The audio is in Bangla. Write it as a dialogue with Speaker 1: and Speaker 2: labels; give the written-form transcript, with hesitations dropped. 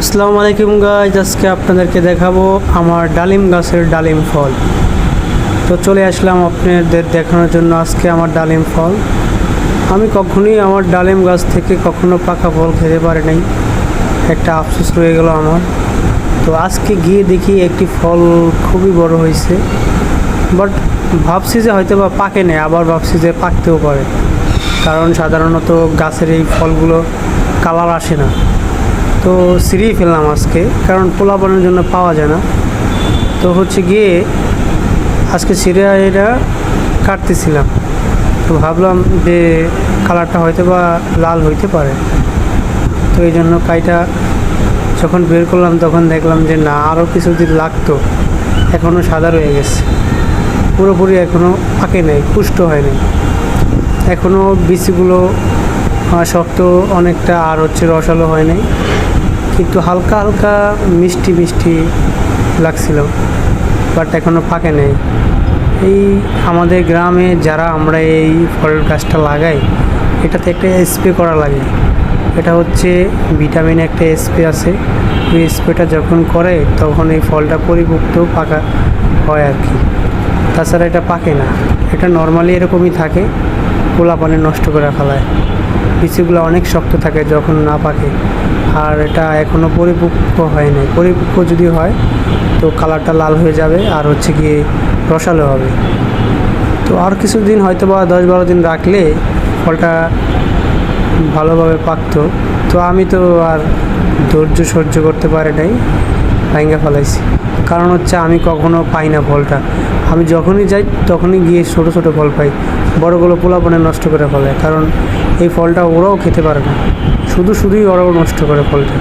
Speaker 1: আসসালামু আলাইকুম গাইজ, আজকে আপনাদেরকে দেখাবো আমার ডালিম গাছের ডালিম ফল। তো চলে আসলাম আপনাদের দেখানোর জন্য আজকে আমার ডালিম ফল। আমি কখনোই আমার ডালিম গাছ থেকে কখনো পাকা ফল খেতে পারি নাই, একটা আফসোস রয়ে গেল আমার। তো আজকে গিয়ে দেখি একটি ফল খুবই বড় হয়েছে, বাট ভাবছি যে হয়তো বা পাকে নেই, আবার ভাবছি যে পাকতেও পারে, কারণ সাধারণত গাছের এই ফলগুলো কালার আসে না। তো ছিঁড়েই ফেললাম আজকে, কারণ পোলা বানানোর জন্য পাওয়া যায় না। তো হচ্ছে গিয়ে আজকে ছিঁড়ে এটা কাটতেছিলাম, তো ভাবলাম যে কালারটা হয়তো বা লাল হইতে পারে। তো এই জন্য কাইটা যখন বের করলাম তখন দেখলাম যে না, আরও কিছুদিন লাগতো, এখনও সাদা রয়ে গেছে, পুরোপুরি এখনও পাকে নেই, পুষ্ট হয়নি, এখনও বিচিগুলো শক্ত অনেকটা, আর হচ্ছে রসালো হয় নাই, কিন্তু হালকা হালকা মিষ্টি মিষ্টি লাগছিল, বাট এখনও পাকে নেই। এই আমাদের গ্রামে যারা আমরা এই ফল গাছটা লাগাই, এটাতে একটা স্প্রে করা লাগে। এটা হচ্ছে ভিটামিন একটা স্প্রে আছে, ওই স্প্রেটা যখন করে তখন এই ফলটা পরিপুক্ত পাকা হয় আর কি। তাছাড়া এটা পাকে না, এটা নর্মালি এরকমই থাকে, পোলা পানি নষ্ট করে ফেলায়। বিচিগুলো অনেক শক্ত থাকে যখন না পাকে, আর এটা এখনও পরিপক্ক হয় নাই। পরিপক্ক যদি হয় তো কালারটা লাল হয়ে যাবে, আর হচ্ছে গিয়ে রসালো হবে। তো আর কিছুদিন হয়তো বা 10-12 দিন রাখলে ফলটা ভালোভাবে পাকতো। তো আমি তো আর ধৈর্য সহ্য করতে পারি নাই, ভাঙ্গা ফেলাইছি। কারণ হচ্ছে আমি কখনো পাই না ফলটা, আমি যখনই যাই তখনই গিয়ে ছোটো ছোটো ফল পাই, বড়গুলো পোলাপনে নষ্ট করে ফেলে, কারণ এই ফলটা ওরাও খেতে পারে না, শুধুই ওরাও নষ্ট করে ফলটা।